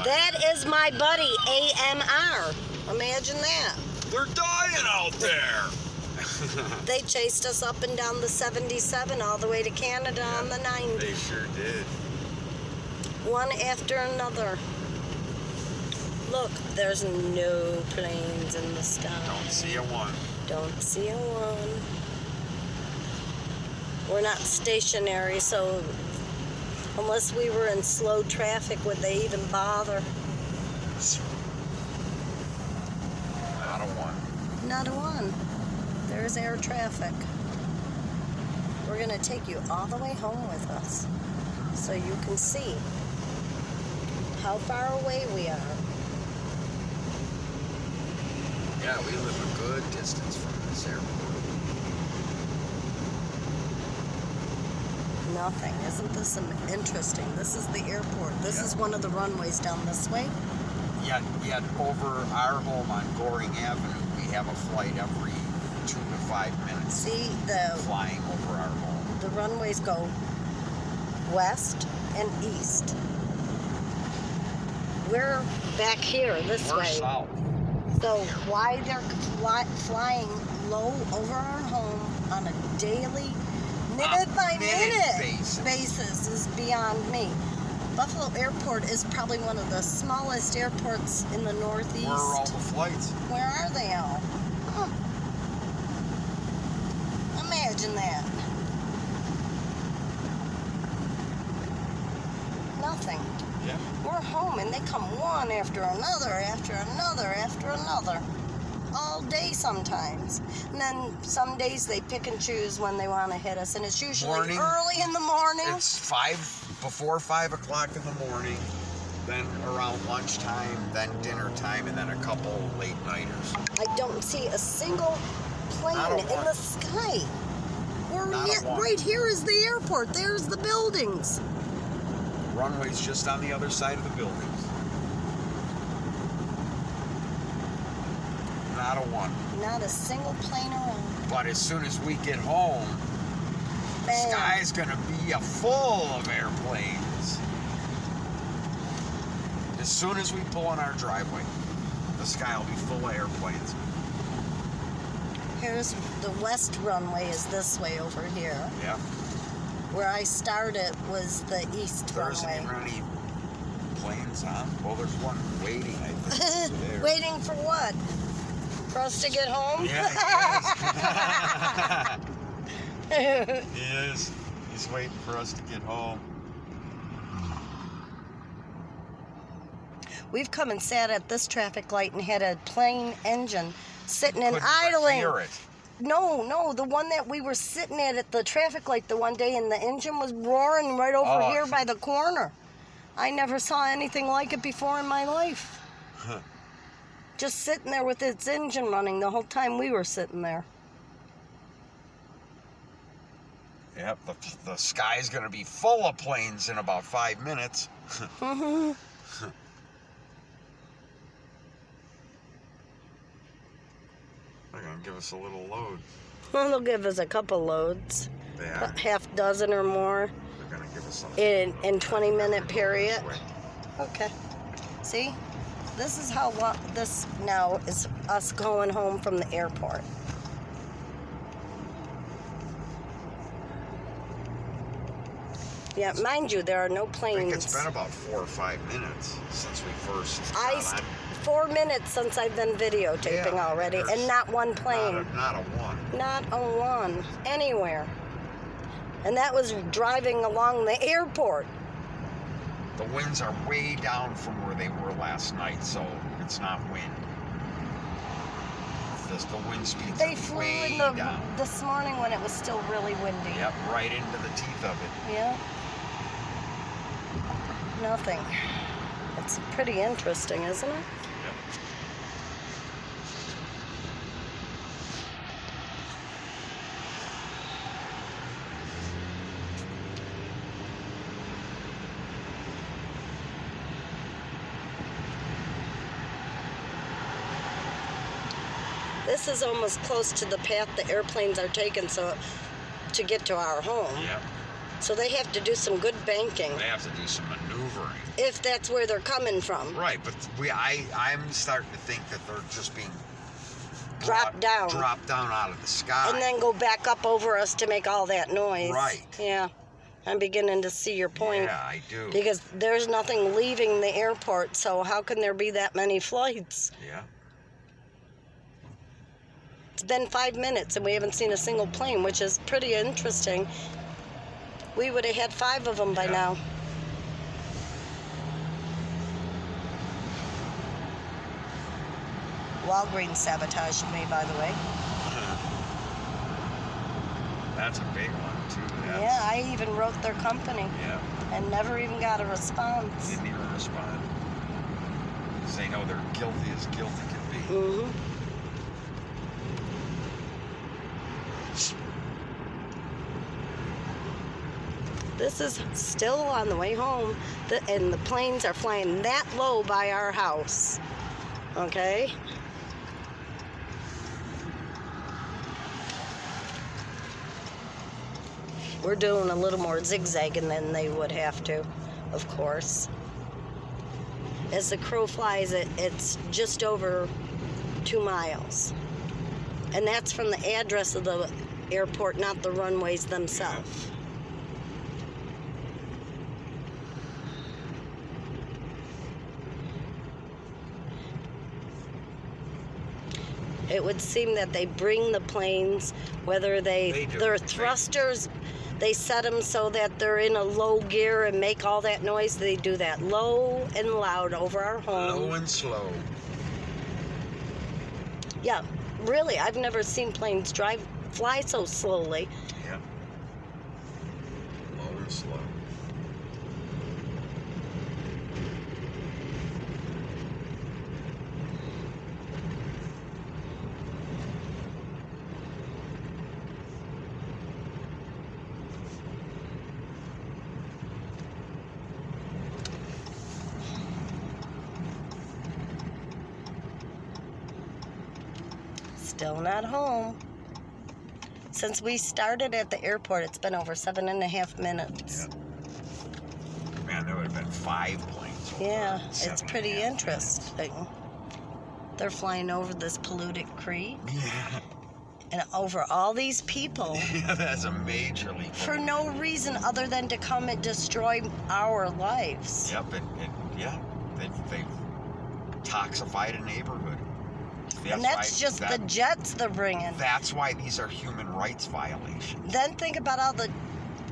That is my buddy, AMR. Imagine that. They're dying out there. They chased us up and down the 77 all the way to Canada on the 90. They sure did. One after another. Look, there's no planes in the sky. Don't see a one. Don't see a one. We're not stationary, so unless we were in slow traffic, would they even bother? Not a one. Not a one. There's air traffic. We're going to take you all the way home with us so you can see how far away we are. Yeah, we live a good distance from this airport. Nothing. Isn't this interesting? This is the airport. This is one of the runways down this way. Yet over our home on Goring Avenue, we have a flight every 2 to 5 minutes. See, flying over our home. the runways go west and east. We're back here this We're way. south. So why they're flying low over our home on a daily, minute by minute basis is beyond me. Buffalo Airport is probably one of the smallest airports in the Northeast. Where are all the flights? Where are they all? Huh. Imagine that. Nothing. Yeah. We're home and they come one after another, after another, after another. All day sometimes. And then some days they pick and choose when they want to hit us, and it's usually early in the morning. It's before 5 o'clock in the morning, then around lunchtime, then dinner time, and then a couple late nighters. I don't see a single plane in the sky. Right here is the airport. There's the buildings. Runway's just on the other side of the buildings. Not a one. Not a single plane around. But as soon as we get home, the sky's gonna be full of airplanes. As soon as we pull in our driveway, the sky will be full of airplanes. Here's the west runway is this way over here. Yeah. Where I started was the east There isn't runway. even any planes on. Well, there's one waiting, I think. Over there. Waiting for what? For us to get home? Yeah, he is. He's waiting for us to get home. We've come and sat at this traffic light and had a plane engine sitting and Couldn't idling. hear it. No, the one that we were sitting at the traffic light the one day, and the engine was roaring right over here by the corner. I never saw anything like it before in my life. Huh. Just sitting there with its engine running the whole time we were sitting there. Yep, the sky's going to be full of planes in about 5 minutes. They're going to give us a little load. Well, they'll give us a couple loads. Yeah. Half dozen or more. They're going to give us some. In 20-minute period. Okay. See? This is how this now is us going home from the airport. Yeah, mind you, there are no planes. I think it's been about 4 or 5 minutes since we first 4 minutes since I've been videotaping already, and not one plane. Not a one. Not a one. Anywhere. And that was driving along the airport. The winds are way down from where they were last night, so it's not wind. Just the wind speeds They are flew way in down. this morning when it was still really windy. Yep, right into the teeth of it. Yeah. Nothing. It's pretty interesting, isn't it? Yep. This is almost close to the path the airplanes are taking to get to our home. Yep. So they have to do some good banking. They have to do some maneuvering. If that's where they're coming from. Right, but I'm starting to think that they're just being Dropped down out of the sky. And then go back up over us to make all that noise. Right. Yeah. I'm beginning to see your point. Yeah, I do. Because there's nothing leaving the airport, so how can there be that many flights? Yeah. It's been 5 minutes and we haven't seen a single plane, which is pretty interesting. We would have had 5 of them by now. Walgreens sabotaged me, by the way. That's a big one, too. Yeah, I even wrote their company. Yeah. And never even got a response. Didn't even respond. Because they know they're guilty as guilty can be. Mm-hmm. This is still on the way home, and the planes are flying that low by our house. Okay? We're doing a little more zigzagging than they would have to, of course. As the crow flies, it's just over 2 miles. And that's from the address of the airport, not the runways themselves. It would seem that they bring the planes, whether they're thrusters, they set them so that they're in a low gear and make all that noise. They do that low and loud over our home. Low and slow. Yeah, really, I've never seen planes fly so slowly. Yeah. Low and slow. Still not home. Since we started at the airport, it's been over 7.5 minutes. Yeah. Man, there would have been 5 planes. Yeah, it's pretty interesting. They're flying over this polluted creek. Yeah. And over all these people. Yeah, that's a major leap. For no reason other than to come and destroy our lives. Yep, yeah. They've toxified a neighborhood. And that's just the jets they're bringing. That's why these are human rights violations. Then think about all the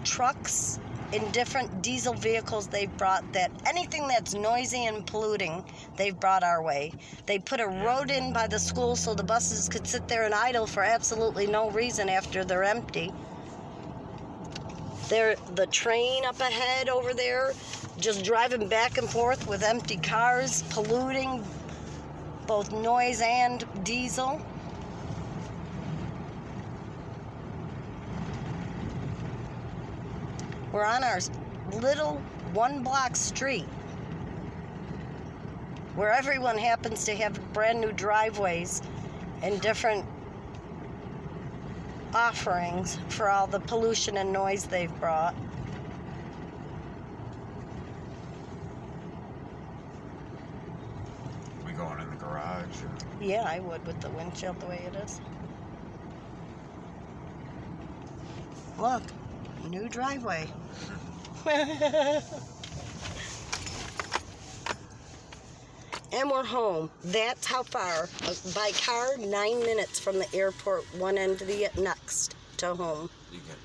trucks and different diesel vehicles they've brought, that anything that's noisy and polluting, they've brought our way. They put a road in by the school so the buses could sit there and idle for absolutely no reason after they're empty. The train up ahead over there, just driving back and forth with empty cars, polluting both noise and diesel. We're on our little 1-block street where everyone happens to have brand new driveways and different offerings for all the pollution and noise they've brought. Going in the garage? Or? Yeah, I would with the windshield the way it is. Look, new driveway. And we're home. That's how far. By car, 9 minutes from the airport, one end to the next to home. You get